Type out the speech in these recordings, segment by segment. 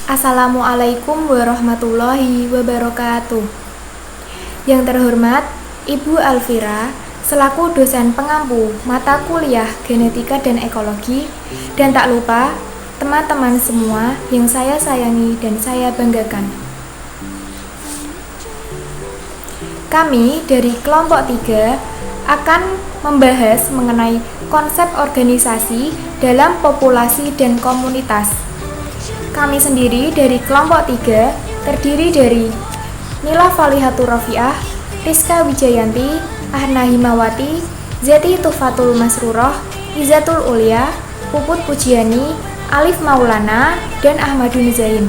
Assalamualaikum warahmatullahi wabarakatuh. Yang terhormat Ibu Alfira selaku dosen pengampu mata kuliah Genetika dan Ekologi, dan tak lupa teman-teman semua yang saya sayangi dan saya banggakan. Kami dari kelompok 3 akan membahas mengenai konsep organisasi dalam populasi dan komunitas. Kami sendiri dari kelompok 3 terdiri dari Nila Falihatur Rafiah, Rizka Wijayanti, Ahna Himawati, Zeti Tufatul Masruroh, Izatul Ulia, Puput Pujiani, Alif Maulana, dan Ahmadun Zain.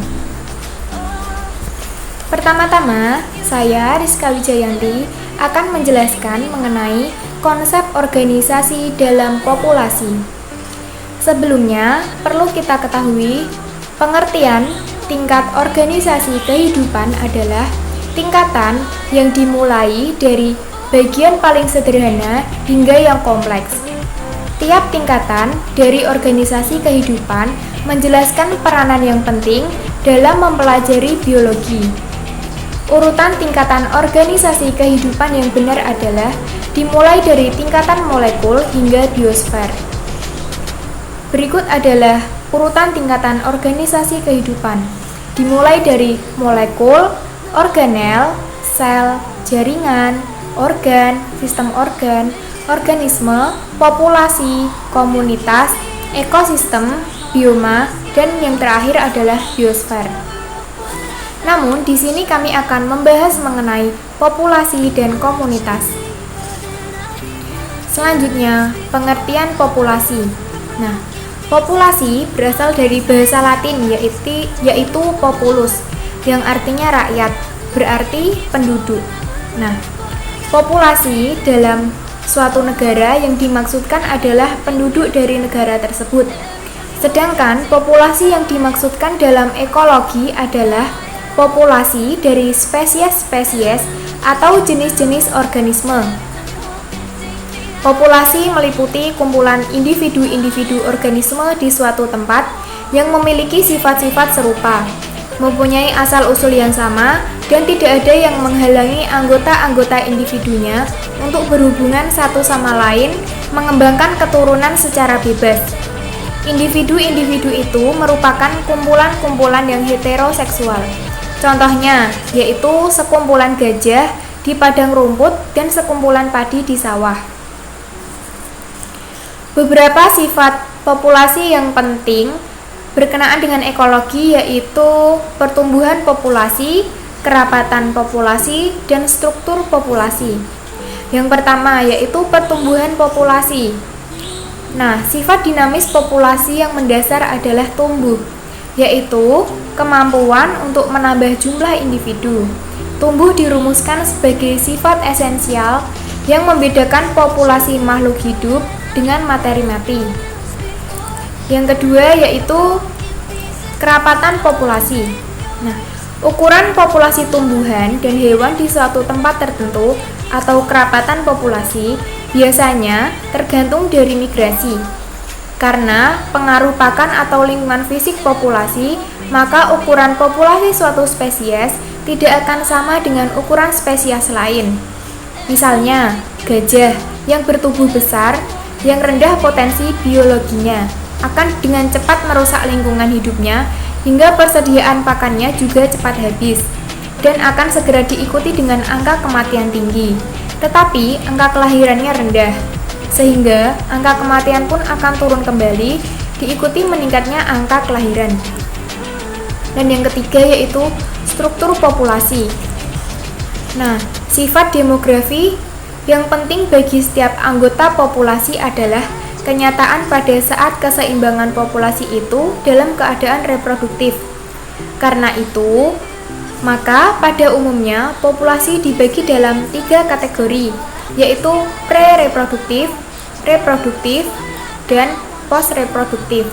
Pertama-tama, saya Rizka Wijayanti akan menjelaskan mengenai konsep organisasi dalam populasi. Sebelumnya, perlu kita ketahui pengertian tingkat organisasi kehidupan adalah tingkatan yang dimulai dari bagian paling sederhana hingga yang kompleks. Tiap tingkatan dari organisasi kehidupan menjelaskan peranan yang penting dalam mempelajari biologi. Urutan tingkatan organisasi kehidupan yang benar adalah dimulai dari tingkatan molekul hingga biosfer. Berikut adalah urutan tingkatan organisasi kehidupan, dimulai dari molekul, organel, sel, jaringan, organ, sistem organ, organisme, populasi, komunitas, ekosistem, bioma, dan yang terakhir adalah biosfer. Namun, di sini kami akan membahas mengenai populasi dan komunitas. Selanjutnya, pengertian populasi. Nah, populasi berasal dari bahasa Latin yaitu populus, yang artinya rakyat, berarti penduduk. Nah, populasi dalam suatu negara yang dimaksudkan adalah penduduk dari negara tersebut. Sedangkan populasi yang dimaksudkan dalam ekologi adalah populasi dari spesies-spesies atau jenis-jenis organisme. Populasi meliputi kumpulan individu-individu organisme di suatu tempat yang memiliki sifat-sifat serupa, mempunyai asal-usul yang sama, dan tidak ada yang menghalangi anggota-anggota individunya untuk berhubungan satu sama lain, mengembangkan keturunan secara bebas. Individu-individu itu merupakan kumpulan-kumpulan yang heteroseksual. Contohnya, yaitu sekumpulan gajah di padang rumput dan sekumpulan padi di sawah. Beberapa sifat populasi yang penting berkenaan dengan ekologi yaitu pertumbuhan populasi, kerapatan populasi, dan struktur populasi. Yang pertama yaitu pertumbuhan populasi. Nah, sifat dinamis populasi yang mendasar adalah tumbuh, yaitu kemampuan untuk menambah jumlah individu. Tumbuh dirumuskan sebagai sifat esensial yang membedakan populasi makhluk hidup dengan materi mati. Yang kedua yaitu kerapatan populasi. Nah, ukuran populasi tumbuhan dan hewan di suatu tempat tertentu atau kerapatan populasi biasanya tergantung dari migrasi. Karena pengaruh pakan atau lingkungan fisik populasi, maka ukuran populasi suatu spesies tidak akan sama dengan ukuran spesies lain. Misalnya, gajah yang bertubuh besar, yang rendah potensi biologinya, akan dengan cepat merusak lingkungan hidupnya hingga persediaan pakannya juga cepat habis, dan akan segera diikuti dengan angka kematian tinggi. Tetapi angka kelahirannya rendah, sehingga angka kematian pun akan turun kembali, diikuti meningkatnya angka kelahiran. Dan yang ketiga yaitu struktur populasi. Nah, sifat demografi yang penting bagi setiap anggota populasi adalah kenyataan pada saat keseimbangan populasi itu dalam keadaan reproduktif. Karena itu, maka pada umumnya populasi dibagi dalam 3 kategori, yaitu pre-reproduktif, reproduktif, dan post-reproduktif.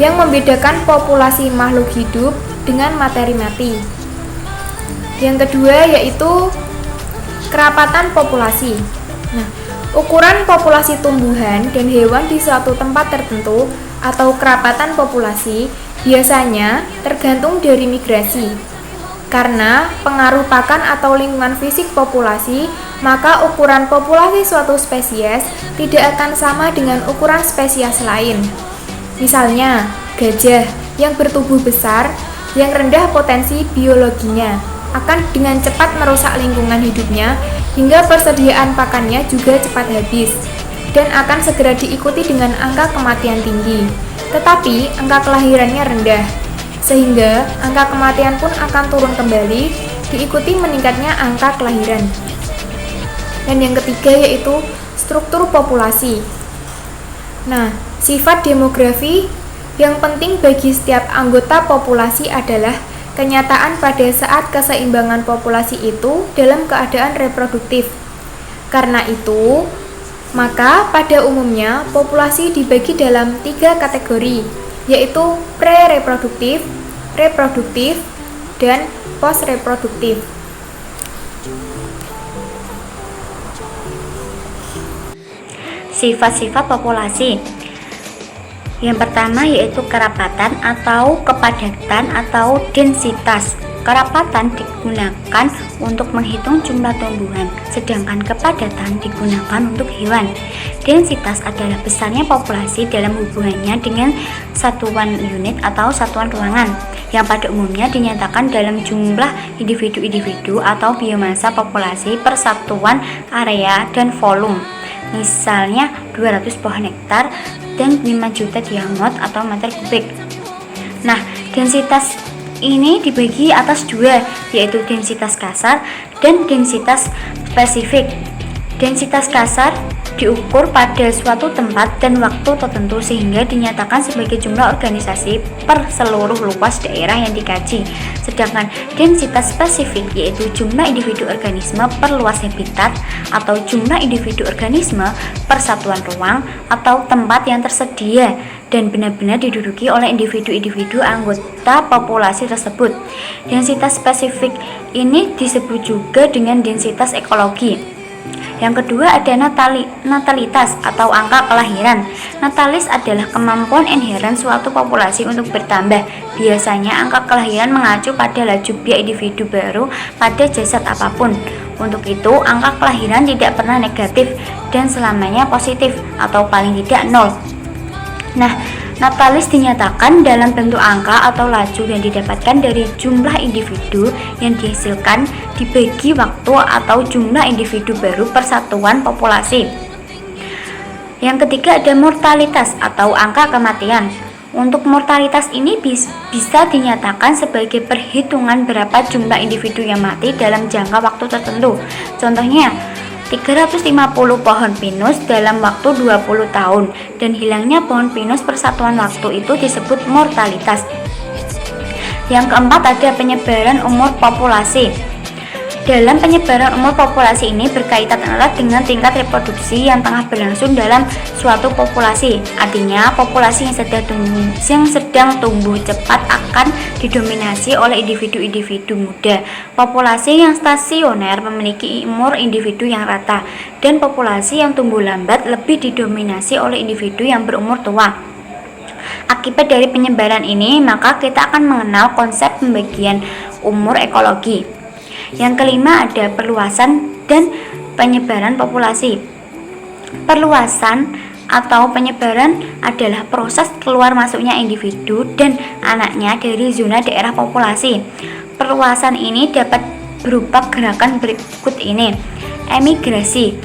Yang membedakan populasi makhluk hidup dengan materi mati. Yang kedua yaitu kerapatan populasi. Nah, Ukuran populasi tumbuhan dan hewan di suatu tempat tertentu atau kerapatan populasi biasanya tergantung dari migrasi. Karena pengaruh pakan atau lingkungan fisik populasi, maka ukuran populasi suatu spesies tidak akan sama dengan ukuran spesies lain. Misalnya, gajah yang bertubuh besar, yang rendah potensi biologinya, akan dengan cepat merusak lingkungan hidupnya hingga persediaan pakannya juga cepat habis dan akan segera diikuti dengan angka kematian tinggi. Tetapi angka kelahirannya rendah, sehingga angka kematian pun akan turun kembali diikuti meningkatnya angka kelahiran. Dan yang ketiga yaitu struktur populasi. Nah, sifat demografi yang penting bagi setiap anggota populasi adalah kenyataan pada saat keseimbangan populasi itu dalam keadaan reproduktif. Karena itu, maka pada umumnya populasi dibagi dalam 3 kategori, yaitu pre-reproduktif, reproduktif, dan post-reproduktif. Sifat-sifat populasi. Yang pertama yaitu kerapatan atau kepadatan atau densitas. Kerapatan digunakan untuk menghitung jumlah tumbuhan, sedangkan kepadatan digunakan untuk hewan. Densitas adalah besarnya populasi dalam hubungannya dengan satuan unit atau satuan ruangan, yang pada umumnya dinyatakan dalam jumlah individu-individu atau biomassa populasi per satuan area dan volume. Misalnya 200 pohon hektar dan 5 juta diamot atau meter kubik. Nah, densitas ini dibagi atas 2, yaitu densitas kasar dan densitas spesifik. Densitas kasar diukur pada suatu tempat dan waktu tertentu sehingga dinyatakan sebagai jumlah organisasi per seluruh luas daerah yang dikaji. Sedangkan densitas spesifik yaitu jumlah individu organisme per luas habitat atau jumlah individu organisme per satuan ruang atau tempat yang tersedia dan benar-benar diduduki oleh individu-individu anggota populasi tersebut. Densitas spesifik ini disebut juga dengan densitas ekologi. Yang kedua ada natalitas atau angka kelahiran. Natalis adalah kemampuan inheren suatu populasi untuk bertambah. Biasanya angka kelahiran mengacu pada laju biak individu baru pada jasad apapun. Untuk itu, angka kelahiran tidak pernah negatif dan selamanya positif atau paling tidak 0. Nah, natalis dinyatakan dalam bentuk angka atau laju yang didapatkan dari jumlah individu yang dihasilkan dibagi waktu atau jumlah individu baru per satuan populasi. Yang ketiga ada mortalitas atau angka kematian. Untuk mortalitas ini bisa dinyatakan sebagai perhitungan berapa jumlah individu yang mati dalam jangka waktu tertentu. Contohnya, 350 pohon pinus dalam waktu 20 tahun dan hilangnya pohon pinus per satuan waktu itu disebut mortalitas. Yang keempat ada penyebaran umur populasi. Dalam penyebaran umur populasi ini berkaitan erat dengan tingkat reproduksi yang tengah berlangsung dalam suatu populasi. Artinya, populasi yang sedang tumbuh cepat akan didominasi oleh individu-individu muda. Populasi yang stasioner memiliki umur individu yang rata, dan populasi yang tumbuh lambat lebih didominasi oleh individu yang berumur tua. Akibat dari penyebaran ini, maka kita akan mengenal konsep pembagian umur ekologi. Yang kelima ada perluasan dan penyebaran populasi. Perluasan atau penyebaran adalah proses keluar masuknya individu dan anaknya dari zona daerah populasi. Perluasan ini dapat berupa gerakan berikut ini. Emigrasi,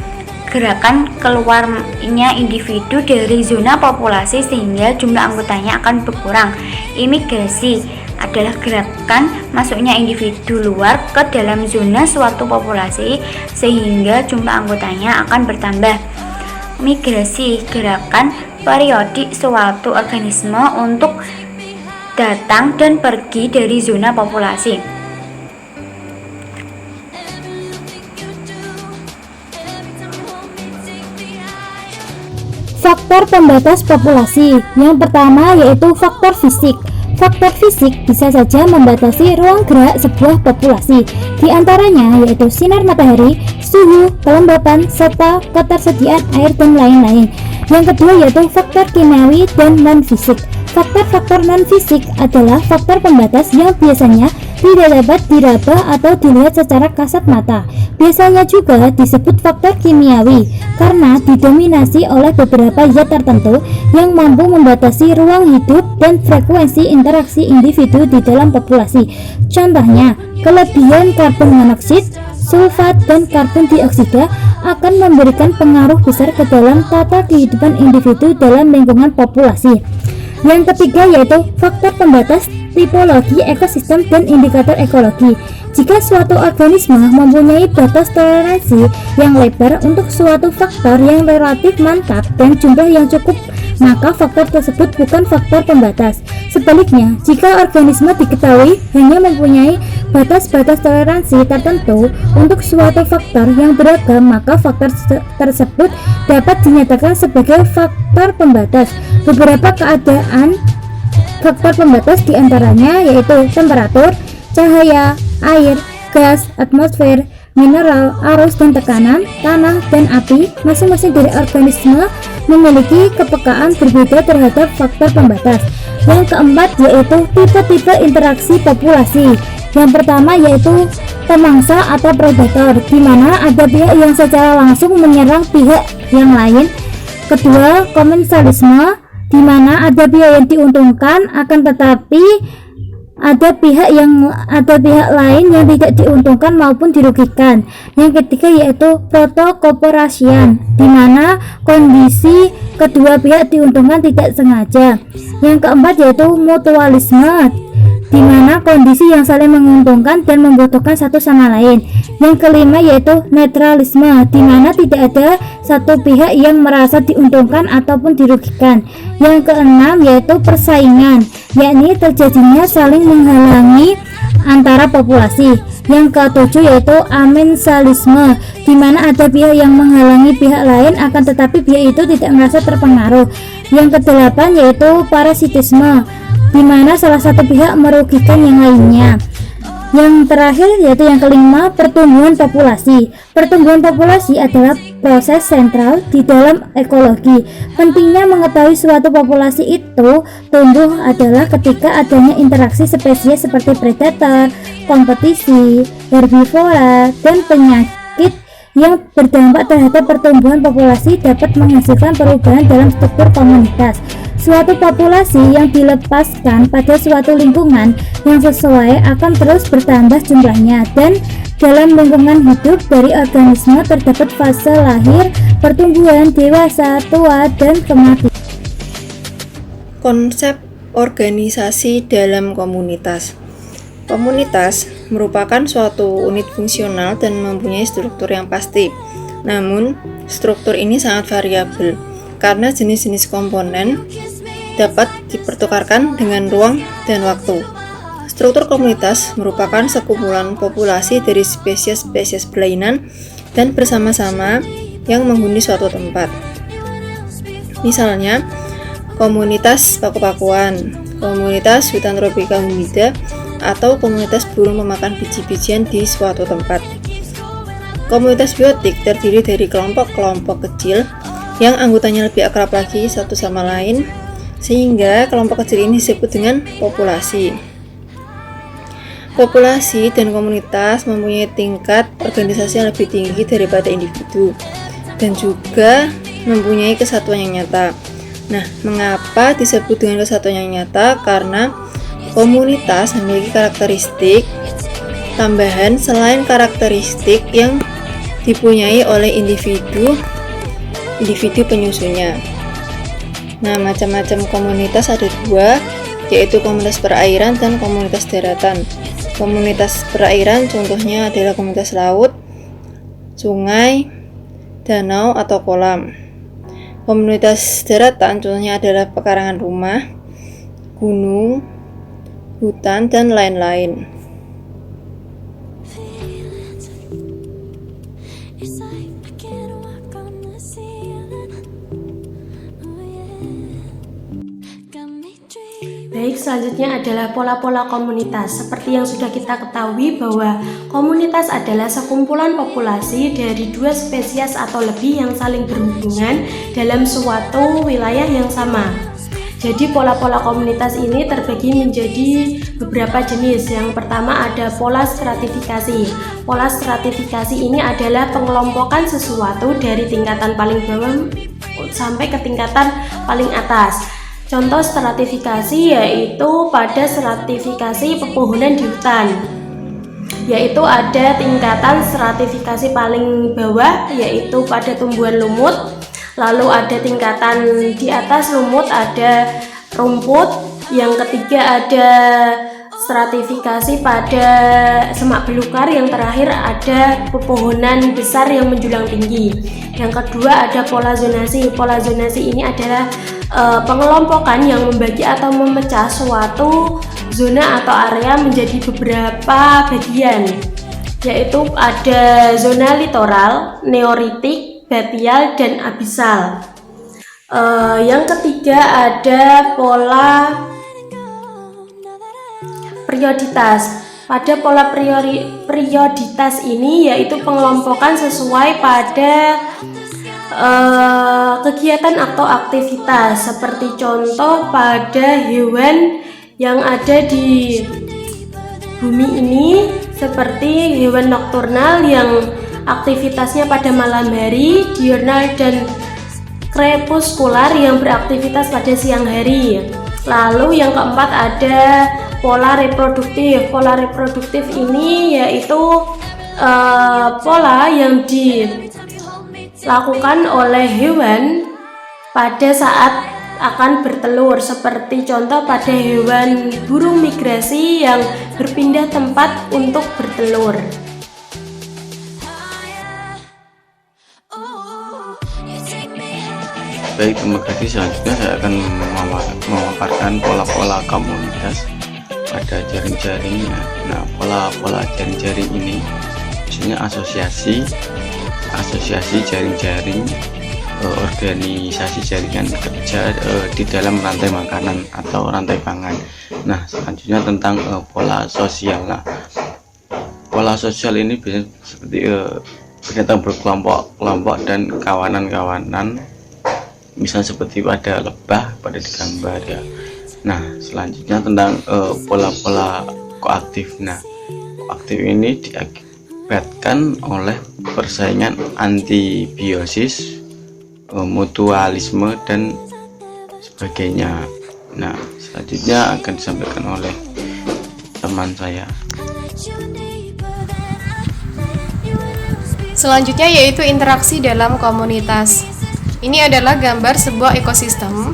gerakan keluarnya individu dari zona populasi sehingga jumlah anggotanya akan berkurang. Imigrasi adalah gerakan masuknya individu luar ke dalam zona suatu populasi sehingga jumlah anggotanya akan bertambah. Migrasi, gerakan periodik suatu organisme untuk datang dan pergi dari zona populasi. Faktor pembatas populasi. Yang pertama yaitu faktor fisik. Faktor fisik bisa saja membatasi ruang gerak sebuah populasi. Di antaranya yaitu sinar matahari, suhu, kelembapan, serta ketersediaan air dan lain-lain. Yang kedua yaitu faktor kimiawi dan non-fisik. Faktor-faktor non-fisik adalah faktor pembatas yang biasanya tidak dapat diraba atau dilihat secara kasat mata. Biasanya juga disebut faktor kimiawi karena didominasi oleh beberapa zat tertentu yang mampu membatasi ruang hidup dan frekuensi interaksi individu di dalam populasi. Contohnya, kelebihan karbon monoksida, sulfat, dan karbon dioksida akan memberikan pengaruh besar ke dalam tata kehidupan individu dalam lingkungan populasi. Yang ketiga yaitu faktor pembatas, tipologi ekosistem, dan indikator ekologi. Jika suatu organisme mempunyai batas toleransi yang lebar untuk suatu faktor yang relatif mantap dan jumlah yang cukup, maka faktor tersebut bukan faktor pembatas. Sebaliknya, jika organisme diketahui hanya mempunyai batas-batas toleransi tertentu untuk suatu faktor yang beragam, maka faktor tersebut dapat dinyatakan sebagai faktor pembatas. Beberapa keadaan faktor pembatas diantaranya yaitu temperatur, cahaya, air, gas, atmosfer, mineral, arus dan tekanan, tanah, dan api. Masing-masing dari organisme memiliki kepekaan berbeda terhadap faktor pembatas. Yang keempat yaitu tipe-tipe interaksi populasi. Yang pertama yaitu pemangsa atau predator, di mana ada pihak yang secara langsung menyerang pihak yang lain. Kedua, komensalisme, di mana ada pihak yang diuntungkan akan tetapi ada pihak lain yang tidak diuntungkan maupun dirugikan. Yang ketiga yaitu protokorporasian, di mana kondisi kedua pihak diuntungkan tidak sengaja. Yang keempat yaitu mutualisme, di mana kondisi yang saling menguntungkan dan membutuhkan satu sama lain. Yang kelima yaitu netralisme, di mana tidak ada satu pihak yang merasa diuntungkan ataupun dirugikan. Yang keenam yaitu persaingan, yakni terjadinya saling menghalangi antara populasi. Yang ketujuh yaitu amensalisme, di mana ada pihak yang menghalangi pihak lain akan tetapi pihak itu tidak merasa terpengaruh. Yang kedelapan yaitu parasitisme, di mana salah satu pihak merugikan yang lainnya. Yang terakhir yaitu yang kelima, pertumbuhan populasi. Pertumbuhan populasi adalah proses sentral di dalam ekologi. Pentingnya mengetahui suatu populasi itu tumbuh adalah ketika adanya interaksi spesies seperti predator, kompetisi, herbivora, dan penyakit yang berdampak terhadap pertumbuhan populasi dapat menghasilkan perubahan dalam struktur komunitas. Suatu populasi yang dilepaskan pada suatu lingkungan yang sesuai akan terus bertambah jumlahnya, dan dalam lingkungan hidup dari organisme terdapat fase lahir, pertumbuhan, dewasa, tua, dan kematian. Konsep organisasi dalam komunitas. Komunitas merupakan suatu unit fungsional dan mempunyai struktur yang pasti. Namun, struktur ini sangat variabel karena jenis-jenis komponen dapat dipertukarkan dengan ruang dan waktu. Struktur komunitas merupakan sekumpulan populasi dari spesies-spesies berlainan dan bersama-sama yang menghuni suatu tempat. Misalnya, komunitas paku-pakuan, komunitas hutan tropika humida, atau komunitas burung pemakan biji-bijian di suatu tempat. Komunitas biotik terdiri dari kelompok-kelompok kecil yang anggotanya lebih akrab lagi satu sama lain, sehingga kelompok kecil ini disebut dengan populasi. Populasi dan komunitas mempunyai tingkat organisasi yang lebih tinggi daripada individu dan juga mempunyai kesatuan yang nyata. Nah, mengapa disebut dengan kesatuan yang nyata? Karena komunitas memiliki karakteristik tambahan selain karakteristik yang dipunyai oleh individu penyusunnya. Nah, macam-macam komunitas ada dua, yaitu komunitas perairan dan komunitas daratan. Komunitas perairan contohnya adalah komunitas laut, sungai, danau, atau kolam. Komunitas daratan contohnya adalah pekarangan rumah, gunung, hutan, dan lain-lain. Baik, selanjutnya adalah pola-pola komunitas. Seperti yang sudah kita ketahui bahwa komunitas adalah sekumpulan populasi dari dua spesies atau lebih yang saling berhubungan dalam suatu wilayah yang sama. Jadi pola-pola komunitas ini terbagi menjadi beberapa jenis. Yang pertama ada pola stratifikasi. Pola stratifikasi ini adalah pengelompokan sesuatu dari tingkatan paling bawah sampai ke tingkatan paling atas. Contoh stratifikasi yaitu pada stratifikasi pepohonan di hutan, yaitu ada tingkatan stratifikasi paling bawah yaitu pada tumbuhan lumut, lalu ada tingkatan di atas lumut ada rumput, yang ketiga ada stratifikasi pada semak belukar, yang terakhir ada pepohonan besar yang menjulang tinggi. Yang kedua ada pola zonasi. Pola zonasi ini adalah pengelompokan yang membagi atau memecah suatu zona atau area menjadi beberapa bagian, yaitu ada zona litoral, neoritik, batial, dan abisal. Yang ketiga ada pola prioritas. Pada pola prioritas ini yaitu pengelompokan sesuai pada kegiatan atau aktivitas, seperti contoh pada hewan yang ada di bumi ini, seperti hewan nokturnal yang aktivitasnya pada malam hari, diurnal dan krepuskular yang beraktivitas pada siang hari. Lalu yang keempat ada pola reproduktif. Pola reproduktif ini yaitu pola yang dilakukan oleh hewan pada saat akan bertelur, seperti contoh pada hewan burung migrasi yang berpindah tempat untuk bertelur. Baik, terima kasih. Selanjutnya saya akan memaparkan pola-pola komunitas pada jaring-jaringnya. Nah, pola-pola jaring-jaring ini misalnya asosiasi jaring-jaring, organisasi jaringan kerja di dalam rantai makanan atau rantai pangan. Nah, selanjutnya tentang pola sosial. Nah, pola sosial ini biasanya seperti kegiatan berkelompok-kelompok dan kawanan-kawanan, misal seperti pada lebah pada digambar ya. Nah, selanjutnya tentang pola-pola koaktif. Nah, koaktif ini diakibatkan oleh persaingan antibiosis, mutualisme dan sebagainya. Nah, selanjutnya akan disampaikan oleh teman saya. Selanjutnya yaitu interaksi dalam komunitas. Ini adalah gambar sebuah ekosistem,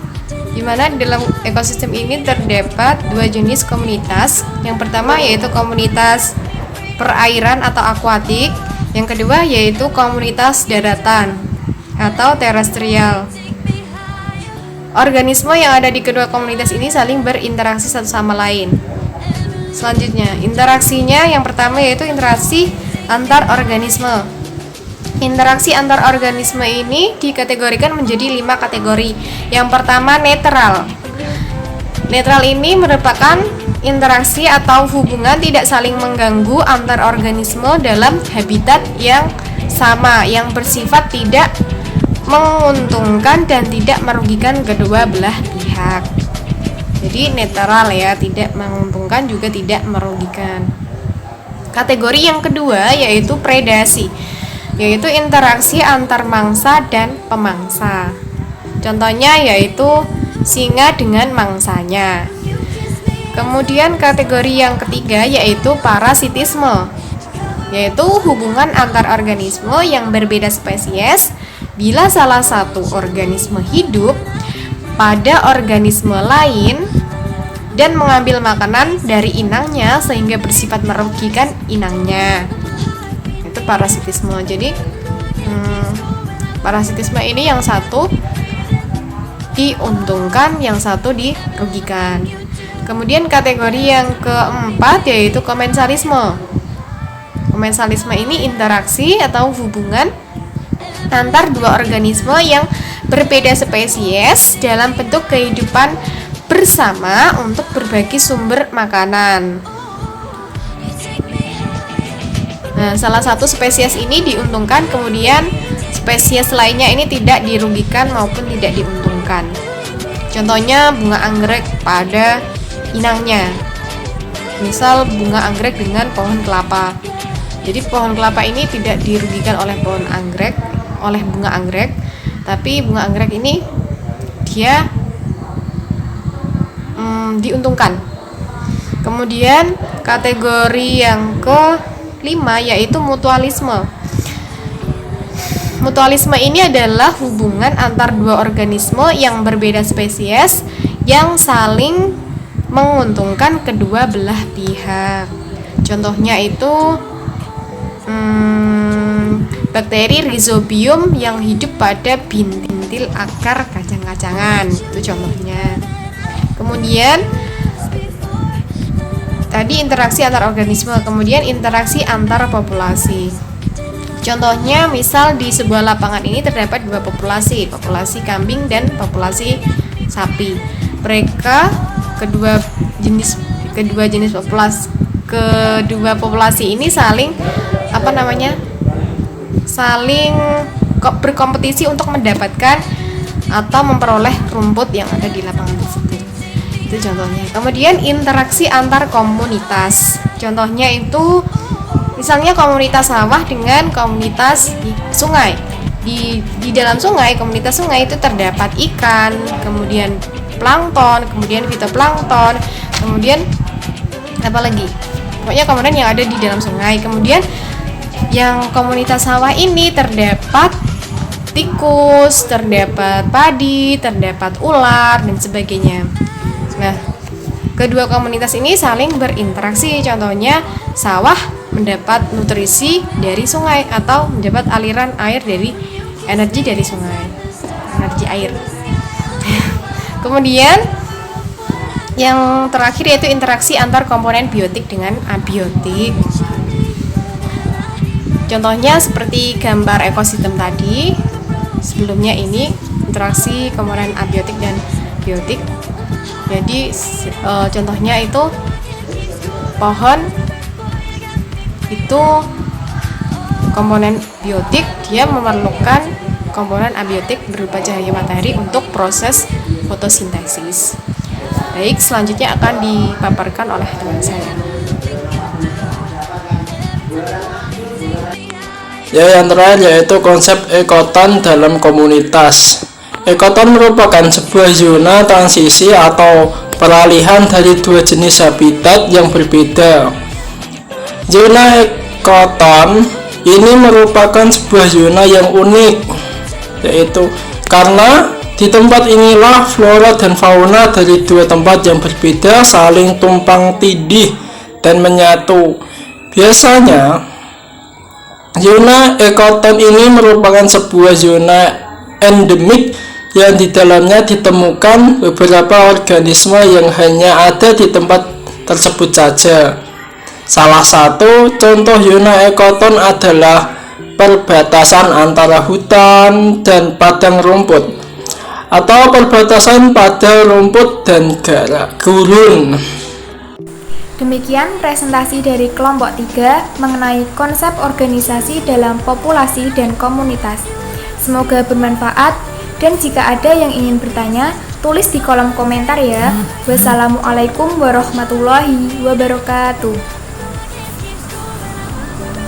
di mana di dalam ekosistem ini terdapat dua jenis komunitas. Yang pertama yaitu komunitas perairan atau akuatik, yang kedua yaitu komunitas daratan atau terestrial. Organisme yang ada di kedua komunitas ini saling berinteraksi satu sama lain. Selanjutnya, interaksinya yang pertama yaitu interaksi antar organisme. Interaksi antar organisme ini dikategorikan menjadi 5 kategori. Yang pertama netral. Netral ini merupakan interaksi atau hubungan tidak saling mengganggu antar organisme dalam habitat yang sama, yang bersifat tidak menguntungkan dan tidak merugikan kedua belah pihak. Jadi netral ya, tidak menguntungkan juga tidak merugikan. Kategori yang kedua yaitu predasi, yaitu interaksi antar mangsa dan pemangsa. Contohnya yaitu singa dengan mangsanya. Kemudian kategori yang ketiga yaitu parasitisme, yaitu hubungan antar organisme yang berbeda spesies bila salah satu organisme hidup pada organisme lain dan mengambil makanan dari inangnya sehingga bersifat merugikan inangnya. Itu parasitisme. Jadi parasitisme ini yang satu diuntungkan, yang satu dirugikan. Kemudian kategori yang keempat yaitu komensalisme. Komensalisme ini interaksi atau hubungan antar dua organisme yang berbeda spesies dalam bentuk kehidupan bersama untuk berbagi sumber makanan. Nah, salah satu spesies ini diuntungkan, kemudian spesies lainnya ini tidak dirugikan maupun tidak diuntungkan. Contohnya bunga anggrek pada inangnya. Misal bunga anggrek dengan pohon kelapa. Jadi pohon kelapa ini tidak dirugikan oleh pohon anggrek, oleh bunga anggrek, tapi bunga anggrek ini dia diuntungkan. Kemudian kategori yang kelima yaitu mutualisme. Mutualisme ini adalah hubungan antar dua organisme yang berbeda spesies yang saling menguntungkan kedua belah pihak. Contohnya itu bakteri Rhizobium yang hidup pada bintil akar kacang-kacangan, itu contohnya. Kemudian tadi interaksi antar organisme, kemudian interaksi antar populasi. Contohnya misal di sebuah lapangan ini terdapat dua populasi kambing dan populasi sapi. Kedua populasi ini saling berkompetisi untuk mendapatkan atau memperoleh rumput yang ada di lapangan tersebut. Itu contohnya. Kemudian interaksi antar komunitas. Contohnya itu misalnya komunitas sawah dengan komunitas di sungai. Di dalam sungai, komunitas sungai itu terdapat ikan, kemudian plankton, kemudian fitoplankton, kemudian apa lagi? Pokoknya komponen yang ada di dalam sungai. Kemudian yang komunitas sawah ini terdapat tikus, terdapat padi, terdapat ular dan sebagainya. Nah, kedua komunitas ini saling berinteraksi. Contohnya sawah mendapat nutrisi dari sungai atau mendapat aliran air dari energi dari sungai, energi air. Kemudian yang terakhir yaitu interaksi antar komponen biotik dengan abiotik. Contohnya seperti gambar ekosistem tadi. Sebelumnya ini interaksi komponen abiotik dan biotik. Jadi contohnya itu pohon itu komponen biotik, dia memerlukan komponen abiotik berupa cahaya matahari untuk proses fotosintesis. Baik, selanjutnya akan dipaparkan oleh teman saya. Yang terakhir yaitu konsep ekoton dalam komunitas. Ekoton merupakan sebuah zona transisi atau peralihan dari dua jenis habitat yang berbeda. Zona ekoton ini merupakan sebuah zona yang unik, yaitu karena di tempat inilah flora dan fauna dari dua tempat yang berbeda saling tumpang tindih dan menyatu. Biasanya, zona ekoton ini merupakan sebuah zona endemik yang di dalamnya ditemukan beberapa organisme yang hanya ada di tempat tersebut saja. Salah satu contoh zona ekoton adalah perbatasan antara hutan dan padang rumput, atau perbatasan pada rumput dan gurun. Demikian presentasi dari kelompok 3 mengenai konsep organisasi dalam populasi dan komunitas. Semoga bermanfaat, dan jika ada yang ingin bertanya, tulis di kolom komentar ya. Wassalamualaikum warahmatullahi wabarakatuh.